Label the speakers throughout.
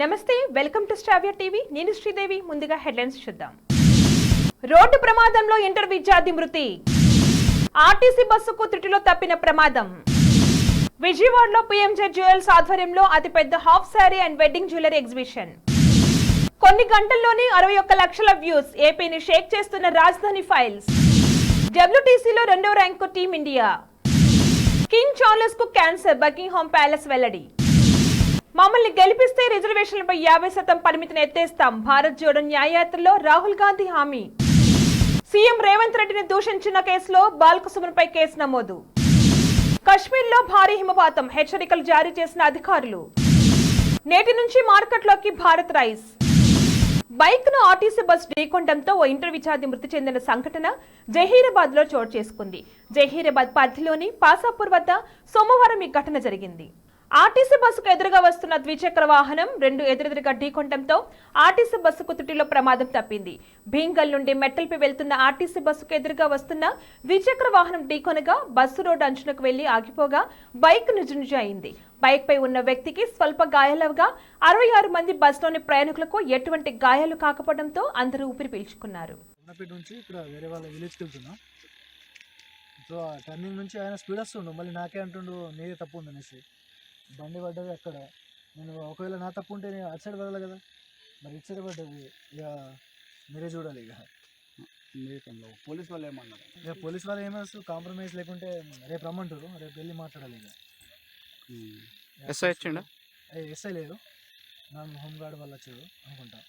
Speaker 1: నమస్తే, welcome to స్టావియా TV. నేను శ్రీదేవి. ముందుగా హెడ్లైన్స్ చూద్దాం. రోడ్డు ప్రమాదంలో ఇంటర్ విద్యార్థి మృతి. ఆర్టీసీ బస్సుకు త్రుటిలో తప్పిన ప్రమాదం. విజయవాడలో పీఎంజే జ్యువెల్స్ ఆధ్వర్యంలో అతిపెద్ద half sari and wedding jewellery exhibition. కొన్ని గంటల్లోనే 61 లక్షల వ్యూస్. ఏపీని షేక్ చేస్తున్న రాజధాని ఫైల్స్. డబ్ల్యూటీసీలో 2వ ర్యాంకు టీమిండియా. కింగ్ చార్లెస్ కు క్యాన్సర్. బకింగ్హామ్ ప్యాలెస్ వెల్లడి. మమ్మల్ని గెలిపిస్తే రిజర్వేషన్లపై 50% పరిమితిని ఎత్తేస్తాం. భారత్ జోడో న్యాయయాత్రలో రాహుల్ గాంధీ హామీ. సీఎం రేవంత్ రెడ్డిని దూషించిన కేసులో బాల్కసుమన్పై కేసు నమోదు. కశ్మీర్లో భారీ హిమపాతం. హెచ్చరికలు జారీ చేసిన అధికారులు. నేటి నుంచి మార్కెట్లోకి భారత్ రైస్. బైక్ ను ఆర్టీసీ బస్ ఢీకొనడంతో ఓ ఇంటర్ విద్యార్థి మృతి చెందిన సంఘటన జహీరాబాద్ లో చోటు చేసుకుంది. జహీరాబాద్ పరిధిలోని పాసాపూర్ వద్ద సోమవారం ఈ ఘటన జరిగింది. ఆర్టీసీ బస్సుకు ఎదురుగా వస్తున్న ద్విచక్ర వాహనం రెండు ఎదురెదురుగా ఢీకొనడంతో ఆర్టీసీ బస్సుకు త్రుటిలో ప్రమాదం తప్పింది. భీంగల్ నుండి మెట్టల్పై వెళ్తున్న ఆర్టీసీ బస్సుకు ఎదురుగా వస్తున్న ద్విచక్ర వాహనం ఢీకొనగా బస్సు రోడ్డు అంచులకు వెళ్లి ఆగిపోగా బైక్ నుజునుజు అయింది. బైక్ పై ఉన్న వ్యక్తికి స్వల్ప గాయాలవగా 66 మంది బస్సులోని ప్రయాణికులకు ఎటువంటి గాయాలు కాకపోవడంతో అందరూ ఊపిరి పీల్చుకున్నారు.
Speaker 2: సో టర్నింగ్ నుంచి ఆయన స్పీడ్ వస్తుండు, మళ్ళీ నాకే అంటుండు నీదే తప్పు ఉంది అనేసి. బండి పడ్డది అక్కడ. నేను ఒకవేళ నా తప్పు ఉంటే నేను అటు సైడ్ పడాలి కదా, మరి ఇటు సైడ్ పడ్డది. ఇక మీరే చూడాలి.
Speaker 3: పోలీస్ వాళ్ళు ఏమన్నారు?
Speaker 2: ఇక పోలీస్ వాళ్ళు ఏమేస్తారు, కాంప్రమైజ్ లేకుంటే రేపు రమ్మంటారు, రేపు వెళ్ళి మాట్లాడాలి. ఇక
Speaker 3: ఎస్ఐ వచ్చిండా?
Speaker 2: ఎస్ఐ లేదు, నా హోంగార్డ్ వాళ్ళు వచ్చారు అనుకుంటా.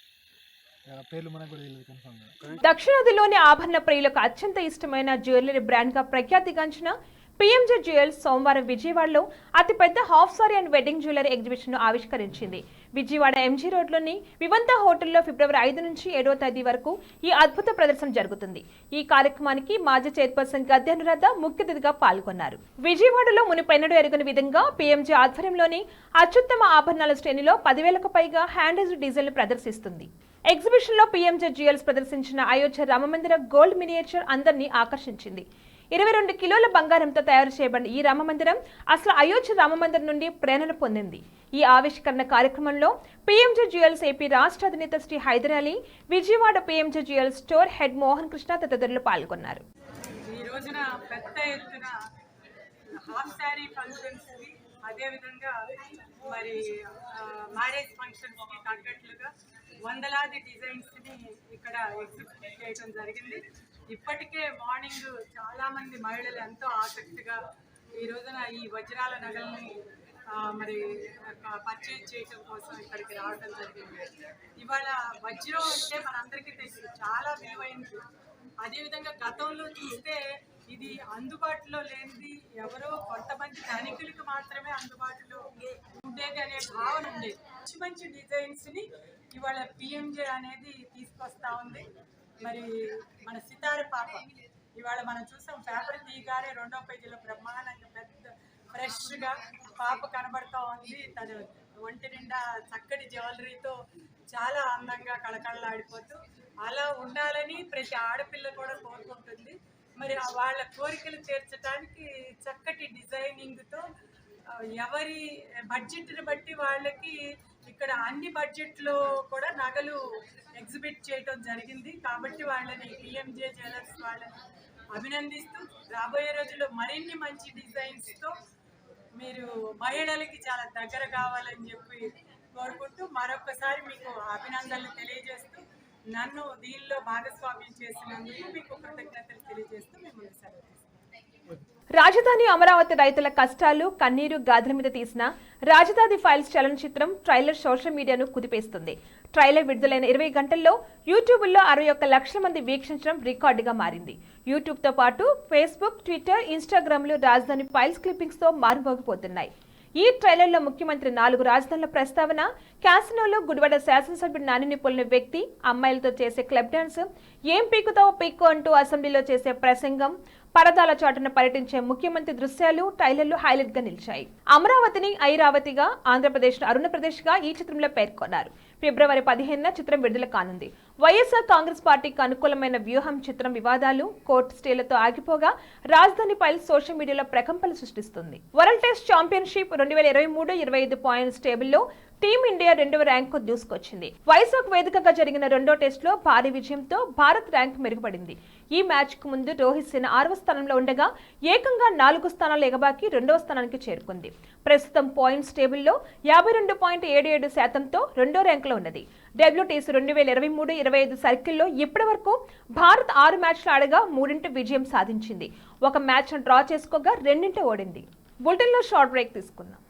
Speaker 2: పేర్లు మనకు కూడా తెలియదు కన్ఫర్మ్ గా.
Speaker 1: దక్షిణాదిలోని ఆభరణ ప్రియులకు అత్యంత ఇష్టమైన జ్యువెలరీ బ్రాండ్ గా ప్రఖ్యాతిగాంచిన పీఎంజే జ్యువెల్స్ సోమవారం విజయవాడలో అతిపెద్ద half sorry and wedding jewellery exhibition ను ఆవిష్కరించింది. విజయవాడ ఎంజీ రోడ్లోని వివంత హోటల్లో ఫిబ్రవరి 5 నుంచి 7వ తేదీ వరకు ఈ అద్భుత ప్రదర్శన జరుగుతుంది. ఈ కార్యక్రమానికి మాజీ చైర్పర్సన్ గద్దె అనురాధ ముఖ్య అతిథిగా పాల్గొన్నారు. విజయవాడలో మునుపెన్నడూ ఎరుగని విధంగా పీఎంజే ఆధ్వర్యంలోని అత్యుత్తమ ఆభరణాల శ్రేణిలో 10,000కు పైగా హ్యాండేజ్డ్ డిజైన్లు ప్రదర్శిస్తుంది. ఎగ్జిబిషన్ లో పీఎంజే జ్యువెల్స్ ప్రదర్శించిన అయోధ్య రామమందిర గోల్డ్ మినియేచర్ అందరినీ ఆకర్షించింది. 22 కిలోల బంగారంతో తయారు చేయబడిన ఈ రామమందిరం అసలు అయోధ్య రామమందిరం నుండి ప్రేరణ పొందింది. ఈ ఆవిష్కరణ కార్యక్రమంలో పీఎంజే జ్యువెల్స్ ఏపీ రాష్ట్ర అధినేత Shri Hyder Ali, Vijayawada PMJ jewels store head Mohan Krishna తదితరులు పాల్గొన్నారు.
Speaker 4: ఈ రోజున పెద్ద ఎత్తున హాఫ్ శారీ ఫంక్షన్స్ కి, అదేవిధంగా మరి మ్యారేజ్ ఫంక్షన్స్ కి తగ్గట్లుగా వందలాది డిజైన్స్ ని ఇక్కడ ఎగ్జిబిట్ చేయడం జరిగింది. ఇప్పటికే మార్నింగ్ చాలా మంది మహిళలు ఎంతో ఆసక్తిగా ఈ రోజున ఈ వజ్రాల నగల్ని మరి పర్చేజ్ చేయడం కోసం ఇక్కడికి రావడం జరిగింది. ఇవాళ వజ్రం అంటే మనందరికీ తెలుసు, చాలా విలువైనది. అదేవిధంగా గతంలో చూస్తే ఇది అందుబాటులో లేనిది, ఎవరో కొంతమంది ధనికులకు మాత్రమే అందుబాటులో ఉండేది అనే భావన ఉండేది. మంచి మంచి డిజైన్స్ ని ఇవాళ పిఎంజే అనేది తీసుకొస్తా ఉంది. మరి మన సితార పాప ఇవాళ మనం చూసాం, పేపర్ తీయగానే 2వ పేజీలో బ్రహ్మాండంగా పెద్ద ఫ్రెష్గా పాప కనబడతా ఉంది. తను ఒంటి నిండా చక్కటి జ్యువెలరీతో చాలా అందంగా కళకళలాడిపోతూ అలా ఉండాలని ప్రతి ఆడపిల్ల కూడా కోరుకుంటుంది. మరి వాళ్ళ కోరికలు తీర్చడానికి చక్కటి డిజైనింగ్తో ఎవరి బడ్జెట్ని బట్టి వాళ్ళకి ఇక్కడ అన్ని బడ్జెట్లో కూడా నగలు ఎగ్జిబిట్ చేయడం జరిగింది. కాబట్టి వాళ్ళని పీఎంజే జ్యువెలర్స్ వాళ్ళని అభినందిస్తూ రాబోయే రోజుల్లో మరిన్ని మంచి డిజైన్స్తో మీరు మహిళలకి చాలా దగ్గర కావాలని చెప్పి కోరుకుంటూ మరొకసారి మీకు అభినందనలు తెలియజేస్తూ నన్ను దీనిలో భాగస్వామ్యం చేసినందుకు మీకు కృతజ్ఞతలు తెలియజేస్తూ మిమ్మల్ని సెలవు.
Speaker 1: రాజధాని అమరావతి రైతుల కష్టాలు, కన్నీరు గాథల మీద తీసిన రాజధాని ఫైల్స్ చలనచిత్రం ట్రైలర్ సోషల్ మీడియాను కుదిపేస్తుంది. ట్రైలర్ విడుదలైన 20 గంటల్లో యూట్యూబ్లో 61 లక్షల మంది వీక్షించడం రికార్డుగా మారింది. యూట్యూబ్తో పాటు ఫేస్బుక్, ట్విట్టర్, ఇన్స్టాగ్రామ్లు రాజధాని ఫైల్స్ క్లిప్పింగ్స్తో మారుమోగిపోతున్నాయి. ఈ ట్రైలర్లో ముఖ్యమంత్రి 4 రాజధానుల ప్రస్తావన, క్యాసినోలో గుడివాడ శాసనసభ్యుడు నానిని పోలిన వ్యక్తి, అమ్మాయిలతో చేసే క్లబ్ డాన్స్, ఏం పీకుతావో పీక్కు అంటూ అసెంబ్లీలో చేసే ప్రసంగం, పరదాల చాటున పర్యటించే ముఖ్యమంత్రి దృశ్యాలు ట్రైలర్లు హైలైట్ గా నిలిచాయి. అమరావతిని ఐరావతిగా, ఆంధ్రప్రదేశ్ అరుణప్రదేశ్ గా ఈ చిత్రంలో పేర్కొన్నారు. ఫిబ్రవరి 15న చిత్రం విడుదల కానుంది. వైఎస్ఆర్ కాంగ్రెస్ పార్టీకి అనుకూలమైన వ్యూహం చిత్రం వివాదాలు కోర్టు స్టేలతో ఆగిపోగా రాజధాని పైల్ సోషల్ మీడియాలో ప్రకంపనలు సృష్టిస్తుంది. వరల్డ్ టెస్ట్ ఛాంపియన్షిప్ 2023-25 పాయింట్స్ టేబుల్లో టీమిండియా 2వ ర్యాంకు దూసుకొచ్చింది. వైజాగ్ వేదికగా జరిగిన రెండో టెస్టులో భారీ విజయంతో భారత్ ర్యాంక్ మెరుగుపడింది. ఈ మ్యాచ్ కు ముందు రోహిత్ సేన 6వ స్థానంలో ఉండగా ఏకంగా 4 స్థానాలు ఎగబాకి 2వ స్థానానికి చేరుకుంది. ప్రస్తుతం పాయింట్స్ టేబుల్లో 52.77%తో రెండో ర్యాంకులో ఉన్నది. WTC 2023-25 సర్కిల్లో ఇప్పటి వరకు భారత్ 6 మ్యాచ్లు ఆడగా 3 విజయం సాధించింది. ఒక మ్యాచ్ డ్రా చేసుకోగా 2 ఓడింది. బులెటిన్లో షార్ట్ బ్రేక్ తీసుకుందాం.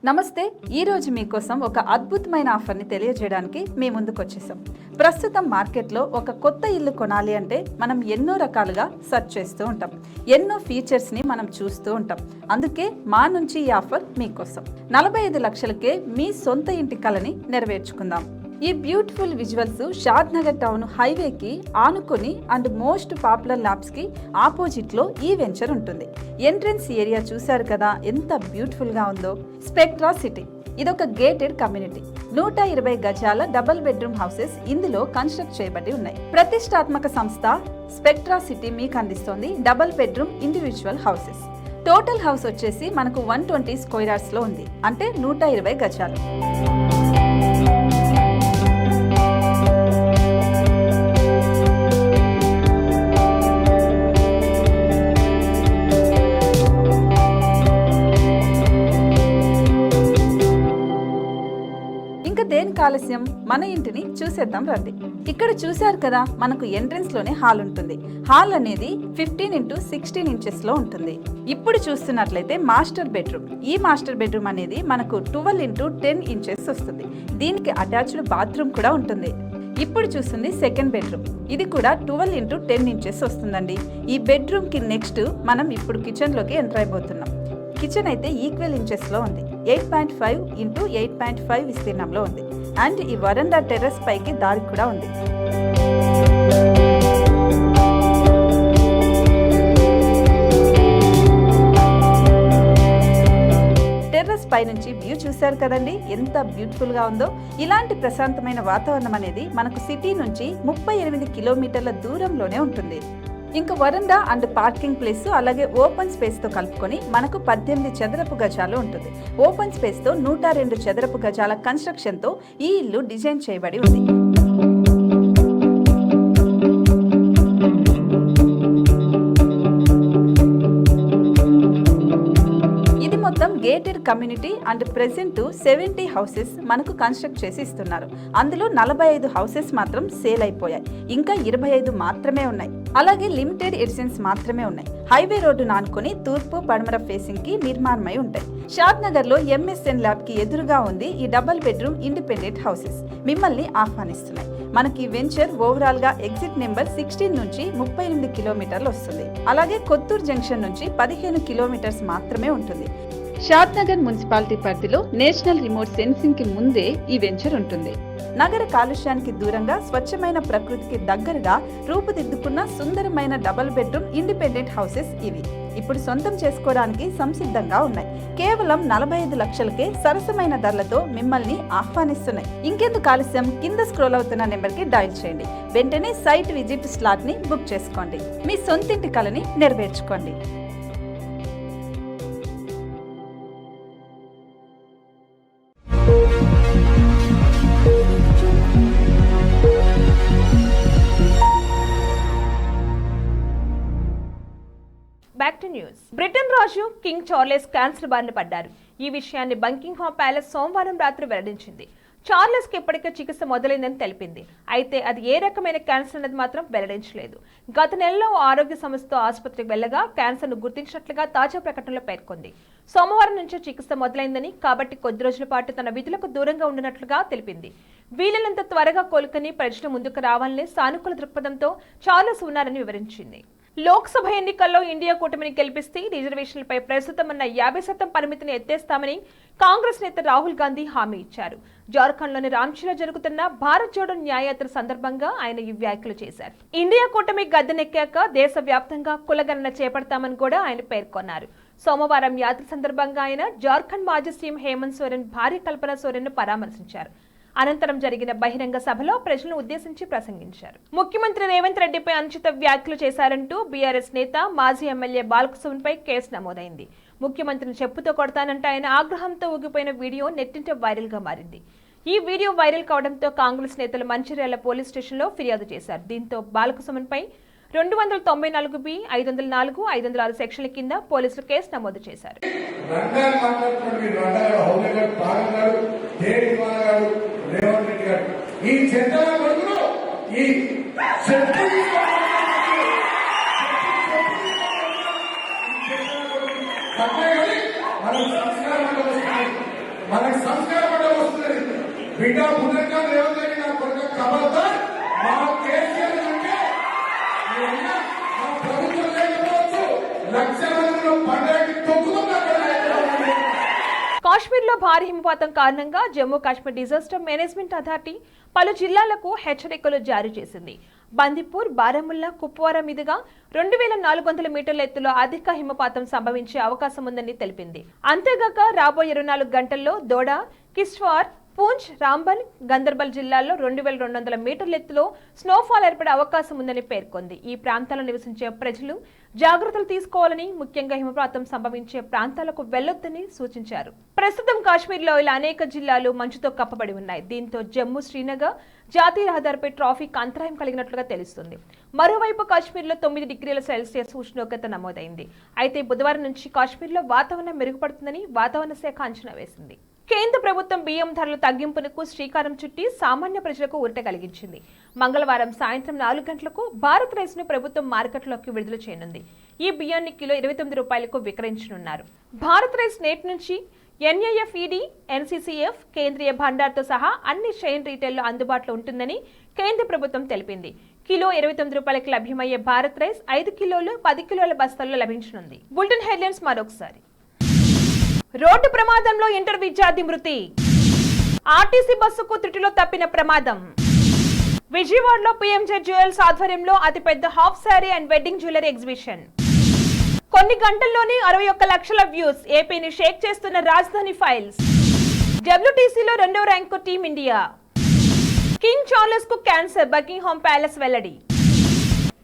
Speaker 5: నమస్తే. ఈరోజు మీకోసం ఒక అద్భుతమైన ఆఫర్ని తెలియజేయడానికి మీ ముందుకు వచ్చేసాం. ప్రస్తుతం మార్కెట్లో ఒక కొత్త ఇల్లు కొనాలి అంటే మనం ఎన్నో రకాలుగా సెర్చ్ చేస్తూ ఉంటాం, ఎన్నో ఫీచర్స్ని మనం చూస్తూ ఉంటాం. అందుకే మా నుంచి ఈ ఆఫర్ మీకోసం. 45 లక్షలకే మీ సొంత ఇంటి కలని నెరవేర్చుకుందాం. ఈ బ్యూటిఫుల్ విజువల్స్ షాద్ నగర్ టౌన్ హైవేకి ఆనుకొని అండ్ మోస్ట్ పాపులర్ ల్యాబ్స్ కి ఆపోజిట్ లో ఈ వెంచర్ ఉంటుంది. ఎంట్రన్స్ ఏరియా చూశారు కదా ఎంత బ్యూటిఫుల్ గా ఉందో. స్పెక్ట్రా సిటీ ఇదొక గేటెడ్ కమ్యూనిటీ. 120 గజాల డబుల్ బెడ్రూమ్ హౌసెస్ ఇందులో కన్స్ట్రక్ట్ చేయబడి ఉన్నాయి. ప్రతిష్టాత్మక సంస్థ స్పెక్ట్రా సిటీ మీకు అందిస్తోంది double bedroom individual houses. Total house వచ్చేసి మనకు 120 స్క్వేర్ యార్డ్స్ లో ఉంది, అంటే 120 గజాలు. దేనికి ఆలస్యం, మన ఇంటిని చూసేద్దాం రండి. ఇక్కడ చూశారు కదా, మనకు ఎంట్రన్స్ లోనే హాల్ ఉంటుంది. హాల్ అనేది 15x16 ఇంచెస్ లో ఉంటుంది. ఇప్పుడు చూస్తున్నట్లయితే మాస్టర్ బెడ్రూమ్. ఈ మాస్టర్ బెడ్రూమ్ అనేది మనకు 12x10 ఇంచెస్ వస్తుంది. దీనికి అటాచ్డ్ బాత్రూమ్ కూడా ఉంటుంది. ఇప్పుడు చూస్తుంది సెకండ్ బెడ్రూమ్. ఇది కూడా 12x10 ఇంచెస్ వస్తుందండి. ఈ బెడ్రూమ్ కి నెక్స్ట్ మనం ఇప్పుడు కిచెన్ లోకి ఎంటర్ అయిపోతున్నాం. కిచెన్ అయితే ఈక్వల్ ఇంచెస్ లో ఉంది. 8.5x8.5 విస్తీర్ణంలో ఉంది. అండ్ ఈ వరండా టెర్రస్ పైకి దారి కూడా ఉంది. టెర్రస్ పై నుంచి వ్యూ చూశారు కదండి, ఎంత బ్యూటిఫుల్ గా ఉందో. ఇలాంటి ప్రశాంతమైన వాతావరణం అనేది మనకు సిటీ నుంచి 38 కిలోమీటర్ల దూరంలోనే ఉంటుంది. ఇంకా వరండా అండ్ పార్కింగ్ ప్లేస్ అలాగే ఓపెన్ స్పేస్ తో కలుపుకొని మనకు 18 చదరపు గజాలు ఉంటుంది. ఓపెన్ స్పేస్ తో 102 చదరపు గజాల కన్స్ట్రక్షన్ తో ఈ ఇల్లు డిజైన్ చేయబడి ఉంది. మొత్తం gated community and present 70 houses మనకు కన్స్ట్రక్ట్ చేసి ఇస్తున్నారు. అందులో 45 హౌసెస్ మాత్రం సేల్ అయిపోయాయి. ఇంకా 25 మాత్రమే ఉన్నాయి. అలాగే లిమిటెడ్ ఎడిషన్స్ మాత్రమే ఉన్నాయి. హైవే రోడ్డు నానుకొని తూర్పు పడమర ఫేసింగ్ కి నిర్మాణమై ఉంటాయి. షాద్ నగర్ లో MSN ల్యాబ్ కి ఎదురుగా ఉంది ఈ డబుల్ బెడ్రూమ్ ఇండిపెండెంట్ హౌసెస్ మిమ్మల్ని ఆహ్వానిస్తున్నాయి. మనకి వెంచర్ ఓవరాల్ గా ఎగ్జిట్ నెంబర్ 16 నుంచి 38 కిలోమీటర్లు వస్తుంది. అలాగే కొత్తూరు జంక్షన్ నుంచి 15 కిలోమీటర్స్ మాత్రమే ఉంటుంది. షాద్ నగర్ మున్సిపాలిటీ పరిధిలో నేషనల్ రిమోట్ సెన్సింగ్ కి ముందే ఈ వెంచర్ ఉంటుంది. నగర కాలుష్యానికి దూరంగా స్వచ్ఛమైన ప్రకృతికి దగ్గరగా రూపుదిద్దుకున్న సుందరమైన డబుల్ బెడ్రూమ్ ఇండిపెండెంట్ హౌసెస్ ఇవి. ఇప్పుడు సొంతం చేసుకోవడానికి సంసిద్ధంగా ఉన్నాయి. కేవలం 45 లక్షలకే సరసమైన ధరలతో మిమ్మల్ని ఆహ్వానిస్తున్నాయి. ఇంకెందుకు ఆలస్యం, కింద స్క్రోల్ అవుతున్న నెంబర్ కి డయల్ చేయండి. వెంటనే సైట్ విజిట్ స్లాట్ ని బుక్ చేసుకోండి. మీ సొంతింటి కలని నెరవేర్చుకోండి.
Speaker 1: Back to news. బ్రిటన్ రాజు కింగ్ చార్లెస్ క్యాన్సర్ బారిన పడ్డారు. ఈ విషయాన్ని బంకింగ్హామ్ ప్యాలెస్ సోమవారం రాత్రి వెల్లడించింది. చార్లెస్ కి ఇప్పటికే చికిత్స మొదలైందని తెలిపింది. అయితే అది ఏ రకమైన క్యాన్సర్ అనేది మాత్రం వెల్లడించలేదు. గత నెలలో ఆరోగ్య సంస్థతో ఆసుపత్రికి వెళ్లగా క్యాన్సర్ ను గుర్తించినట్లుగా తాజా ప్రకటనలో పేర్కొంది. సోమవారం నుంచి చికిత్స మొదలైందని, కాబట్టి కొద్ది రోజుల పాటు తన విధులకు దూరంగా ఉండనట్లుగా తెలిపింది. వీలైనంత త్వరగా కోలుకొని ప్రజలు ముందుకు రావాలని సానుకూల దృక్పథంతో చార్లెస్ ఉన్నారని వివరించింది. లోక్సభ ఎన్నికల్లో ఇండియా కూటమిని గెలిపిస్తే రిజర్వేషన్లపై ప్రస్తుతం ఉన్న 50% పరిమితిని ఎత్తేస్తామని కాంగ్రెస్ నేత రాహుల్ గాంధీ హామీ ఇచ్చారు. జార్ఖండ్లోని రాంచీలో జరుగుతున్న భారత్ జోడో న్యాయయాత్ర సందర్భంగా ఆయన ఈ వ్యాఖ్యలు చేశారు. ఇండియా కూటమి గద్దెనెక్కాక దేశవ్యాప్తంగా కులగణన చేపడతామని కూడా ఆయన పేర్కొన్నారు. సోమవారం యాత్ర సందర్భంగా ఆయన జార్ఖండ్ మాజీ సీఎం హేమంత్ సోరెన్ భార్య కల్పన సోరెన్ ను పరామర్శించారు. అనంతరం జరిగిన బహిరంగ సభలో ప్రజలను ఉద్దేశించి ప్రసంగించారు. ముఖ్యమంత్రి రేవంత్ రెడ్డిపై అనుచిత వ్యాఖ్యలు చేశారంటూ బీఆర్ఎస్ నేత మాజీ ఎమ్మెల్యే బాలకృష్ణపై కేసు నమోదైంది. ముఖ్యమంత్రిని చెప్పుతో కొడతానంటే ఆయన ఆగ్రహంతో ఊగిపోయిన వీడియో నెట్టింట వైరల్ గా మారింది. ఈ వీడియో వైరల్ కావడంతో కాంగ్రెస్ నేతలు మంచిర్యాల పోలీస్ స్టేషన్లో ఫిర్యాదు చేశారు. దీంతో బాలకృష్ణపై 294B, 504, 506 సెక్షన్ల కింద పోలీసులు కేసు నమోదు చేశారు.
Speaker 6: మనకు సంస్కారం అంటే వస్తుంది. బిడ్డ పునర్గా రేవంత్ రెడ్డి నా కొడుకు కబర్దార్ మా కేసీఆర్ అంటే మా ప్రభుత్వం లేకపోవచ్చు. లక్షల మందిలో పండుగకి తొక్కుతున్నారు.
Speaker 1: కాశ్మీర్లో భారీ హిమపాతం కారణంగా Jammu Kashmir disaster management authority పలు జిల్లాలకు హెచ్చరికలు జారీ చేసింది. బందిపూర్, బారాముల్లా, కుప్వారా మీదుగా 2400 మీటర్ల ఎత్తులో అధిక హిమపాతం సంభవించే అవకాశం ఉందని తెలిపింది. అంతేగాక రాబోయే 24 గంటల్లో దోడా, కిష్ట్వార్, పూంచ్, రాంబన్, గందర్బల్ జిల్లాల్లో 2200 మీటర్ల ఎత్తులో స్నోఫాల్ ఏర్పడే అవకాశం ఉందని పేర్కొంది. ఈ ప్రాంతాల్లో నివసించే ప్రజలు జాగ్రత్తలు తీసుకోవాలని, ముఖ్యంగా హిమపాతం సంభవించే ప్రాంతాలకు వెళ్లొద్దని సూచించారు. ప్రస్తుతం కాశ్మీర్లో ఇలా అనేక జిల్లాలు మంచుతో కప్పబడి ఉన్నాయి. దీంతో జమ్మూ, శ్రీనగర్ జాతీయ రహదారిపై ట్రాఫిక్ అంతరాయం కలిగినట్లుగా తెలుస్తుంది. మరోవైపు కాశ్మీర్లో 9 డిగ్రీల సెల్సియస్ ఉష్ణోగ్రత నమోదైంది. అయితే బుధవారం నుంచి కాశ్మీర్లో వాతావరణం మెరుగుపడుతుందని వాతావరణ శాఖ అంచనా వేసింది. కేంద్ర ప్రభుత్వం బియ్యం ధరల తగ్గింపునకు శ్రీకారం చుట్టి సామాన్య ప్రజలకు ఊరట కలిగించింది. మంగళవారం సాయంత్రం 4 గంటలకు భారత్ రైస్ ను ప్రభుత్వం మార్కెట్లోకి విడుదల చేయనుంది. ఈ బియ్యాన్ని కిలో 29 రూపాయలకు విక్రయించనున్నారు. భారత్ రైస్ నేటి నుంచి NAFED, NCCF, కేంద్రీయ భండార్తో సహా అన్ని చైన్ రీటైల్లో అందుబాటులో ఉంటుందని కేంద్ర ప్రభుత్వం తెలిపింది. కిలో 29 రూపాయలకు లభ్యమయ్యే భారత్ రైస్ 5 కిలోలు, 10 కిలోల బస్తాల్లో లభించనుంది. బులెటిన్ హెడ్లైన్స్ మరొకసారి. రోడ్డు ప్రమాదంలో ఇంటర్ విద్యార్థి మృతి. ఆర్టీసీ బస్సుకు త్రుటిలో తప్పిన ప్రమాదం. విజయవాడలో PMJ జ్యువెల్స్ ఆధ్వర్యంలో అతిపెద్ద half sari and wedding jewellery exhibition. కొన్ని గంటల్లోనే 61 లక్షల వ్యూస్. ఏపీని షేక్ చేస్తున్న రాజధాని ఫైల్స్. WTCలో 2వ ర్యాంకు టీమిండియా. కింగ్ చార్లెస్ కు క్యాన్సర్, బకింగ్హామ్ ప్యాలెస్ వెల్లడి.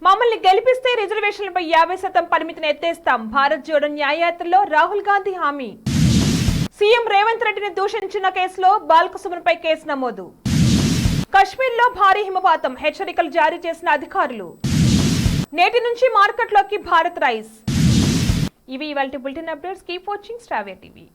Speaker 1: మమ్మల్ని గెలిపిస్తే రిజర్వేషన్లపై 50% పరిమితిని ఎత్తేస్తాం. భారత్ జోడో న్యాయయాత్రలో రాహుల్ గాంధీ హామీ. సీఎం రేవంత్ రెడ్డిని దూషించిన కేసులో బాలకృష్ణపై కేసు నమోదు. కశ్మీర్లో భారీ హిమపాతం, హెచ్చరికలు జారీ చేసిన అధికారులు. నేటి నుంచి మార్కెట్లోకి భారత్ రైస్. ఇవి ఇవాల్టి బులెటిన్ అప్డేట్స్. కీప్ వాచింగ్ శ్రావ్య టీవీ.